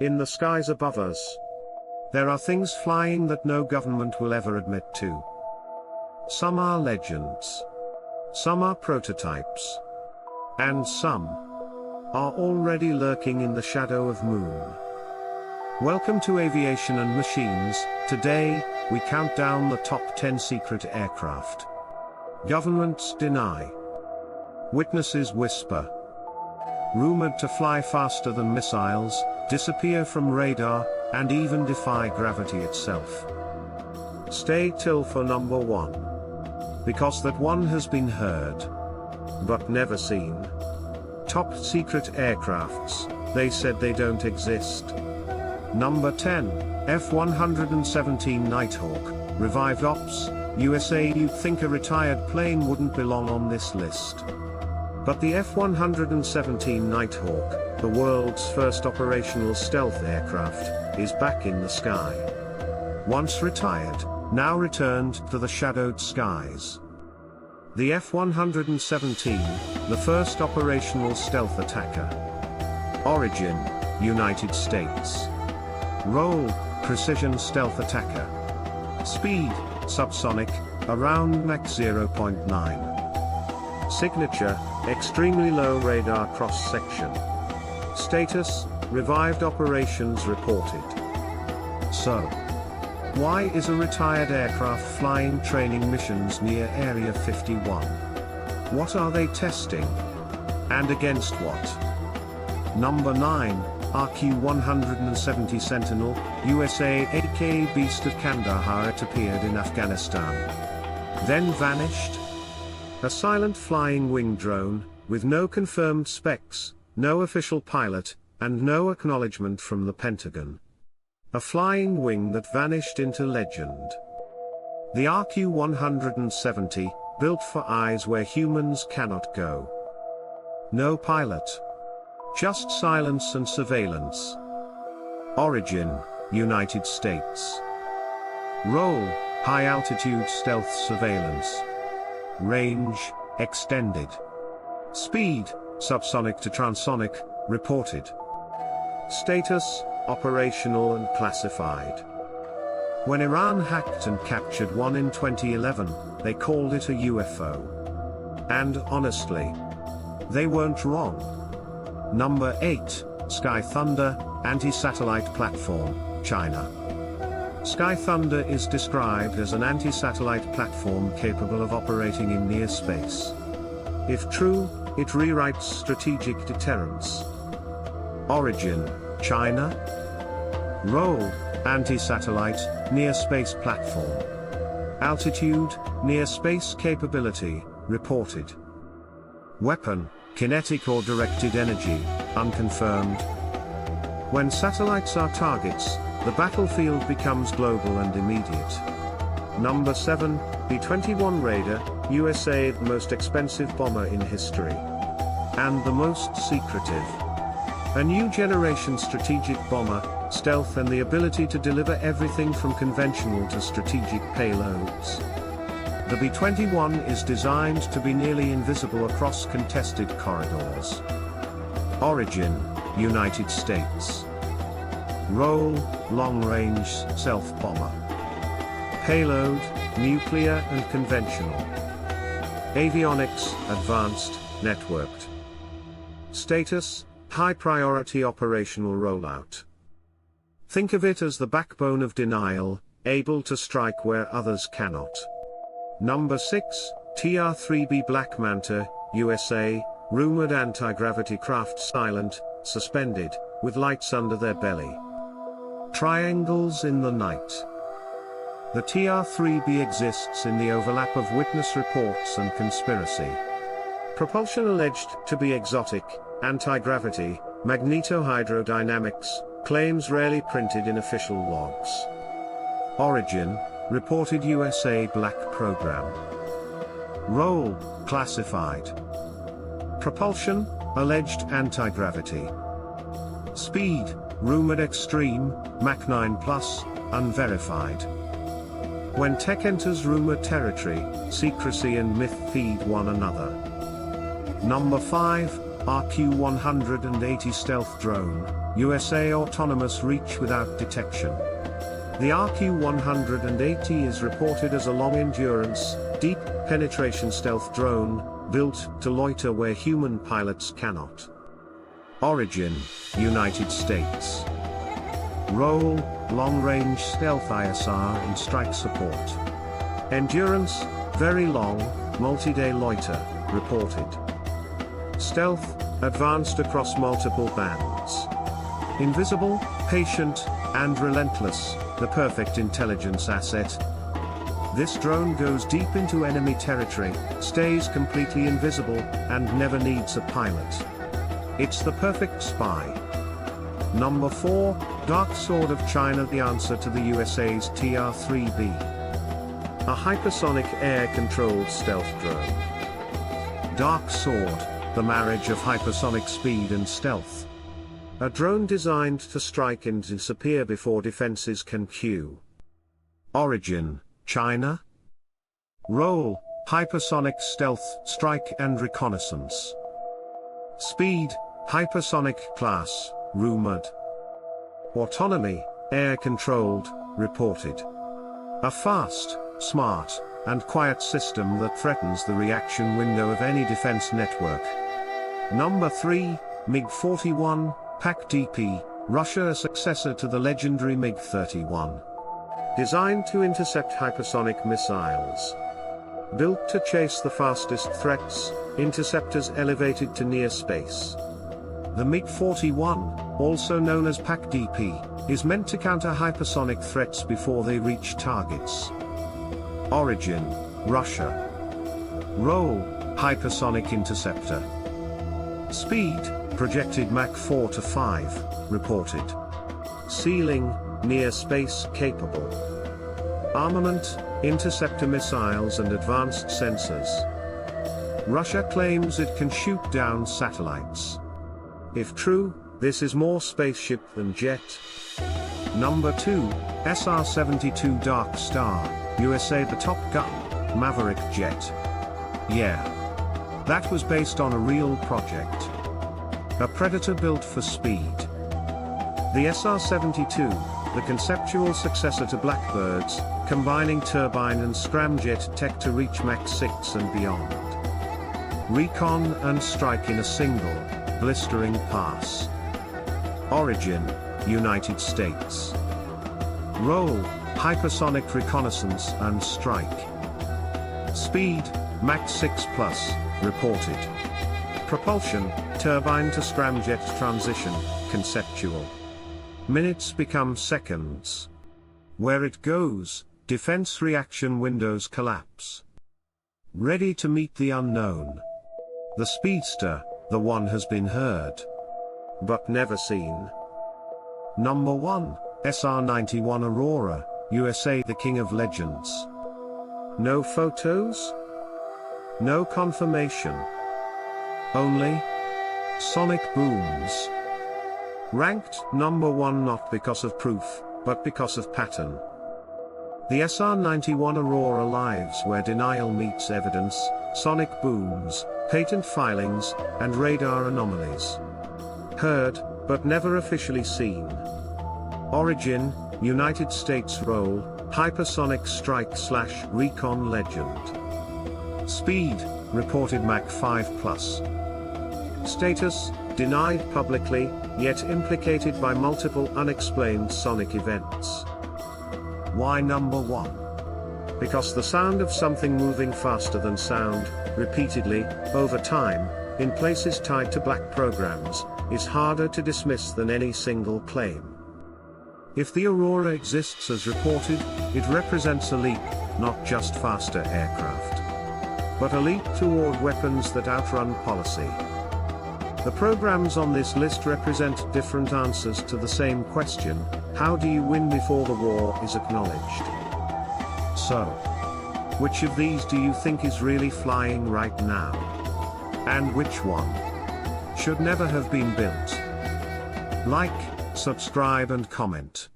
In the skies above us, there are things flying that no government will ever admit to. Some are legends. Some are prototypes. And some are already lurking in the shadow of Moon. Welcome to Aviation and Machines. Today, we count down the top 10 secret aircraft governments deny, witnesses whisper, rumored to fly faster than missiles, disappear from radar, and even defy gravity itself. Stay till for number 1. Because that one has been heard, but never seen. Top secret aircrafts, they said they don't exist. Number 10, F-117 Nighthawk, revived ops, USA. You'd think a retired plane wouldn't belong on this list. But the F-117 Nighthawk, the world's first operational stealth aircraft, is back in the sky. Once retired, now returned to the shadowed skies. The F-117, the first operational stealth attacker. Origin, United States. Role, precision stealth attacker. Speed, subsonic, around Mach 0.9. Signature, extremely low radar cross-section. Status, revived operations reported. So, why is a retired aircraft flying training missions near Area 51? What are they testing? And against what? Number 9, RQ-170 Sentinel, USA. aka Beast of Kandahar. It appeared in Afghanistan, then vanished. A silent flying wing drone, with no confirmed specs, no official pilot, and no acknowledgement from the Pentagon. A flying wing that vanished into legend. The RQ-170, built for eyes where humans cannot go. No pilot. Just silence and surveillance. Origin, United States. Role, high-altitude stealth surveillance. Range, extended. Speed, subsonic to transonic, reported. Status, operational and classified. When Iran hacked and captured one in 2011, they called it a UFO. And honestly, they weren't wrong. Number 8, Sky Thunder, anti-satellite platform, China. Sky Thunder is described as an anti-satellite platform capable of operating in near space. If true, it rewrites strategic deterrence. Origin, China. Role, anti-satellite, near-space platform. Altitude, near-space capability, reported. Weapon, kinetic or directed energy, unconfirmed. When satellites are targets, the battlefield becomes global and immediate. Number 7, B-21 Raider, USA. The most expensive bomber in history. And the most secretive. A new generation strategic bomber, stealth and the ability to deliver everything from conventional to strategic payloads. The B-21 is designed to be nearly invisible across contested corridors. Origin, United States. Role, long-range stealth bomber. Payload, nuclear and conventional. Avionics, advanced, networked. Status, high-priority operational rollout. Think of it as the backbone of denial, able to strike where others cannot. Number 6, TR-3B Black Manta, USA, rumored anti-gravity craft silent, suspended, with lights under their belly. Triangles in the night. The TR-3B exists in the overlap of witness reports and conspiracy. Propulsion alleged to be exotic, anti-gravity, magnetohydrodynamics, claims rarely printed in official logs. Origin, reported USA Black Program. Role, classified. Propulsion, alleged anti-gravity. Speed, rumored extreme, Mach 9 plus, unverified. When tech enters rumored territory, secrecy and myth feed one another. Number 5, RQ-180 Stealth Drone, USA autonomous reach without detection. The RQ-180 is reported as a long-endurance, deep penetration stealth drone, built to loiter where human pilots cannot. Origin: United States. Role: long-range stealth ISR and strike support. Endurance: very long, multi-day loiter, reported. Stealth: advanced across multiple bands. Invisible, patient, and relentless, the perfect intelligence asset. This drone goes deep into enemy territory, stays completely invisible, and never needs a pilot. It's the perfect spy. Number 4, Dark Sword of China. The answer to the USA's TR-3B. A hypersonic air-controlled stealth drone. Dark Sword, the marriage of hypersonic speed and stealth. A drone designed to strike and disappear before defenses can cue. Origin: China. Role: hypersonic stealth, strike and reconnaissance. Speed: hypersonic class, rumored. Autonomy: air-controlled, reported. A fast, smart, and quiet system that threatens the reaction window of any defense network. Number 3, MiG-41, PAC-DP, Russia. A successor to the legendary MiG-31. Designed to intercept hypersonic missiles. Built to chase the fastest threats, interceptors elevated to near space. The MiG-41, also known as PAC-DP, is meant to counter hypersonic threats before they reach targets. Origin: Russia. Role: hypersonic interceptor. Speed: projected Mach 4 to 5, reported. Ceiling: near space capable. Armament: interceptor missiles and advanced sensors. Russia claims it can shoot down satellites. If true, this is more spaceship than jet. Number 2, SR-72 Dark Star, USA. The Top Gun, Maverick jet. Yeah. That was based on a real project. A Predator built for speed. The SR-72, the conceptual successor to Blackbirds, combining turbine and scramjet tech to reach Mach 6 and beyond. Recon and strike in a single, blistering pass. Origin: United States. Role: hypersonic reconnaissance and strike. Speed: Mach 6 plus, reported. Propulsion: turbine to scramjet transition, conceptual. Minutes become seconds. Where it goes, defense reaction windows collapse. Ready to meet the unknown. The speedster, the one has been heard, but never seen. Number 1, SR-91 Aurora, USA. The king of legends. No photos? No confirmation. Only sonic booms. Ranked number 1 not because of proof, but because of pattern. The SR-91 Aurora lives where denial meets evidence, sonic booms, patent filings, and radar anomalies. Heard, but never officially seen. Origin: United States. Role: hypersonic strike/recon legend. Speed: reported Mach 5 plus. Status: denied publicly, yet implicated by multiple unexplained sonic events. Why number 1? Because the sound of something moving faster than sound, repeatedly, over time, in places tied to black programs, is harder to dismiss than any single claim. If the Aurora exists as reported, it represents a leap, not just faster aircraft, but a leap toward weapons that outrun policy. The programs on this list represent different answers to the same question: how do you win before the war is acknowledged? So, which of these do you think is really flying right now? And which one should never have been built? Like, subscribe and comment.